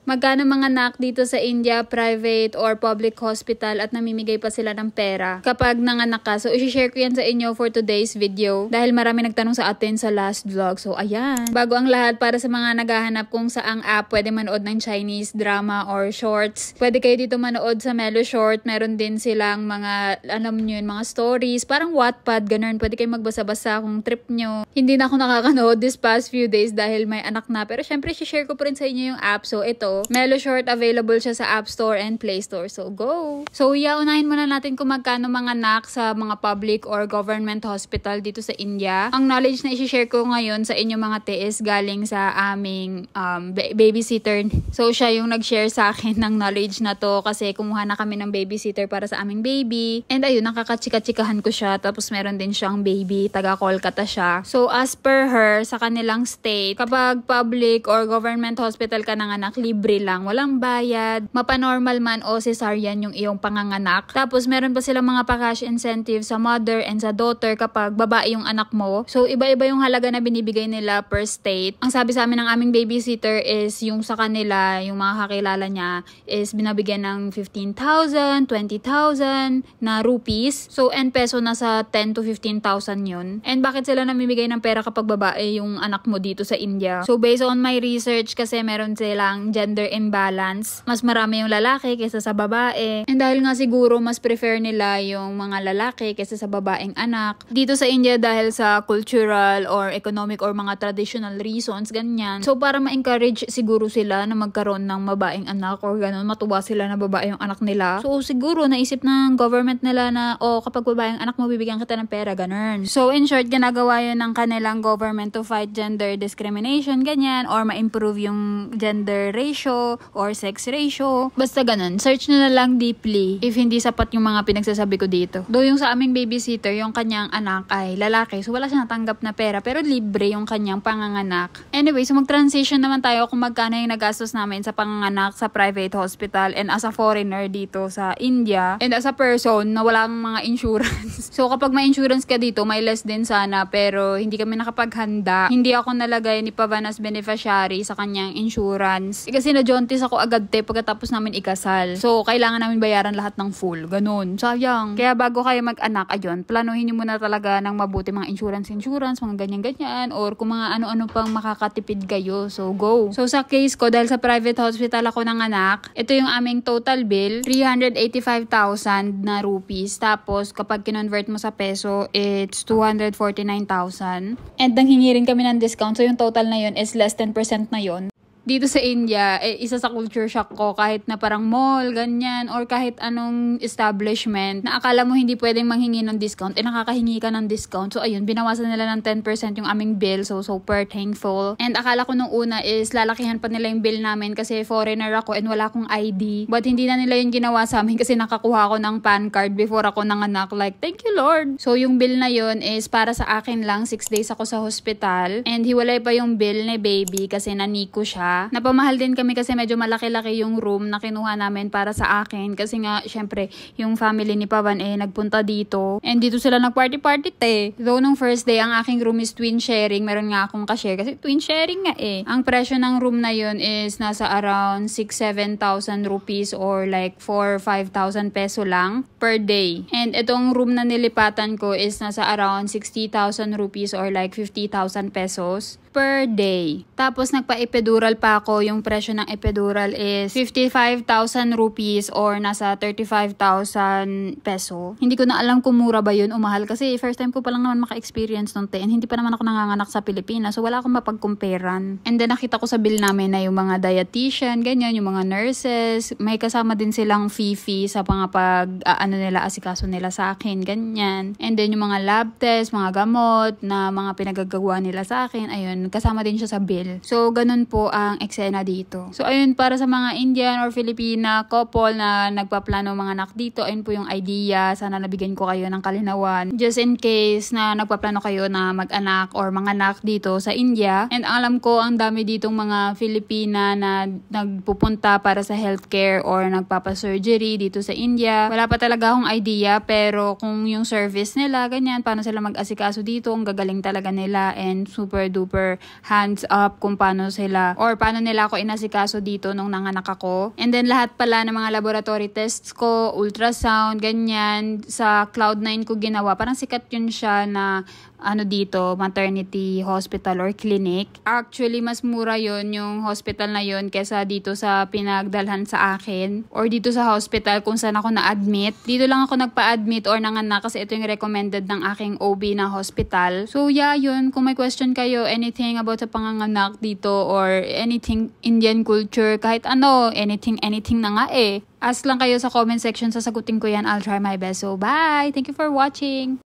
Magkano mga anak dito sa India, private or public hospital at namimigay pa sila ng pera kapag nanganak ka. So, isi-share ko yan sa inyo for today's video dahil marami nagtanong sa atin sa last vlog. So, ayan. Bago ang lahat, para sa mga naghahanap kung saang app pwede manood ng Chinese drama or shorts, pwede kayo dito manood sa Melo Short. Meron din silang mga, alam nyo yun, mga stories. Parang Wattpad, ganun. Pwede kayo magbasa-basa kung trip nyo. Hindi na ako nakakanood this past few days dahil may anak na. Pero syempre, isi-share ko pa rin sa inyo yung app. So, ito. Melo Short, available siya sa App Store and Play Store. So, go! So, unahin muna natin kung magkano mga anak sa mga public or government hospital dito sa India. Ang knowledge na isi-share ko ngayon sa inyo mga TS galing sa aming babysitter. So, siya yung nag-share sa akin ng knowledge na to kasi kumuha na kami ng babysitter para sa aming baby. And ayun, nakakachika-chikahan ko siya. Tapos, meron din siyang baby. Taga-Kolkata siya. So, as per her, sa kanilang state, kapag public or government hospital ka ng anak, libre lang, walang bayad, mapanormal man o cesarean yung iyong panganganak. Tapos meron pa silang mga pa-cash incentive sa mother and sa daughter kapag babae yung anak mo. So iba-iba yung halaga na binibigay nila per state. Ang sabi sa amin ng aming babysitter is yung sa kanila, yung mga kakilala niya is binabigyan ng 15,000, 20,000 na rupees. So and peso nasa 10 to 15,000 yun. And bakit sila namimigay ng pera kapag babae yung anak mo dito sa India? So based on my research kasi meron silang gender imbalance. Mas marami yung lalaki kaysa sa babae. And dahil nga siguro mas prefer nila yung mga lalaki kaysa sa babaeng anak. Dito sa India dahil sa cultural or economic or mga traditional reasons, ganyan. So para ma-encourage siguro sila na magkaroon ng babaeng anak or ganun, matuwa sila na babae yung anak nila. So siguro naisip ng government nila na kapag babaeng anak mo bibigyan kita ng pera, ganun. So in short, ginagawa yun ng kanilang government to fight gender discrimination, ganyan, or ma-improve yung gender ratio or sex ratio. Basta ganun. Search nyo na lang deeply if hindi sapat yung mga pinagsasabi ko dito. Though yung sa aming babysitter, yung kanyang anak ay lalaki. So wala siya natanggap na pera pero libre yung kanyang panganganak. Anyway, so mag-transition naman tayo kung magkano yung nagastos namin sa panganganak sa private hospital and as a foreigner dito sa India and as a person na walang mga insurance. So kapag may insurance ka dito, may less din sana pero hindi kami nakapaghanda. Hindi ako nalagay ni Pavan as beneficiary sa kanyang insurance. Kasi na-jaundice ako agad pagkatapos namin ikasal. So, kailangan namin bayaran lahat ng full. Ganun. Sayang. Kaya bago kayo mag-anak, ayun, planuhin nyo muna talaga ng mabuti mga insurance, mga ganyan-ganyan, or kung mga ano-ano pang makakatipid kayo. So, go. So, sa case ko, dahil sa private hospital ako ng anak, ito yung aming total bill, 385,000 na rupees. Tapos, kapag kinonvert mo sa peso, it's 249,000. And nanghingi rin kami ng discount. So, yung total na yun is less 10% na yun. Dito sa India, isa sa culture shock ko, kahit na parang mall, ganyan, or kahit anong establishment, na akala mo hindi pwedeng manghingi ng discount, nakakahingi ka ng discount. So, ayun, binawasan nila ng 10% yung aming bill. So, super thankful. And akala ko nung una is lalakihan pa nila yung bill namin kasi foreigner ako and wala akong ID. But hindi na nila yung ginawa sa amin kasi nakakuha ako ng PAN card before ako nanganak. Like, thank you Lord. So, yung bill na yun is para sa akin lang. 6 days ako sa hospital. And hiwalay pa yung bill ni baby kasi naniko siya. Napamahal din kami kasi medyo malaki-laki yung room na kinuha namin para sa akin. Kasi nga, syempre, yung family ni Pavan nagpunta dito. And dito sila nag-party-party Though nung first day, ang aking room is twin sharing. Meron nga akong ka-share kasi twin sharing nga Ang presyo ng room na yun is nasa around 6,000-7,000 rupees or like 4,000-5,000 peso lang per day. And itong room na nilipatan ko is nasa around 60,000 rupees or like 50,000 pesos per day. Tapos nagpa-epidural pa ako. Yung presyo ng epidural is 55,000 rupees or nasa 35,000 peso. Hindi ko na alam kung mura ba yun o mahal kasi first time ko pa lang naman maka-experience nun and hindi pa naman ako nanganganak sa Pilipinas. So wala akong mapag-comparean. And then nakita ko sa bill namin na yung mga dietitian, ganyan, yung mga nurses, may kasama din silang fee sa mga asikaso nila sa akin, ganyan. And then yung mga lab test, mga gamot na mga pinagagawa nila sa akin, ayun, kasama din siya sa bill. So, ganun po ang eksena dito. So, ayun, para sa mga Indian or Filipina couple na nagpaplano mga anak dito, ayun po yung idea. Sana nabigyan ko kayo ng kalinawan. Just in case na nagpaplano kayo na mag-anak or mga anak dito sa India. And alam ko, ang dami ditong mga Filipina na nagpupunta para sa healthcare or nagpapasurgery dito sa India. Wala pa talaga akong idea, pero kung yung service nila, ganyan, paano sila mag-asikaso dito, ang gagaling talaga nila and super duper or hands up kung paano sila or paano nila ako inasikaso dito nung nanganak ako. And then lahat pala ng mga laboratory tests ko, ultrasound, ganyan, sa Cloud9 ko ginawa. Parang sikat yun siya na dito, maternity hospital or clinic. Actually, mas mura yon yung hospital na yon kesa dito sa pinagdalhan sa akin or dito sa hospital kung saan ako na-admit. Dito lang ako nagpa-admit or nanganak kasi ito yung recommended ng aking OB na hospital. So yeah, yun. Kung may question kayo, anything about sa panganganak dito or anything Indian culture, kahit anything na nga Ask lang kayo sa comment section, sasagutin ko yan. I'll try my best. So bye! Thank you for watching!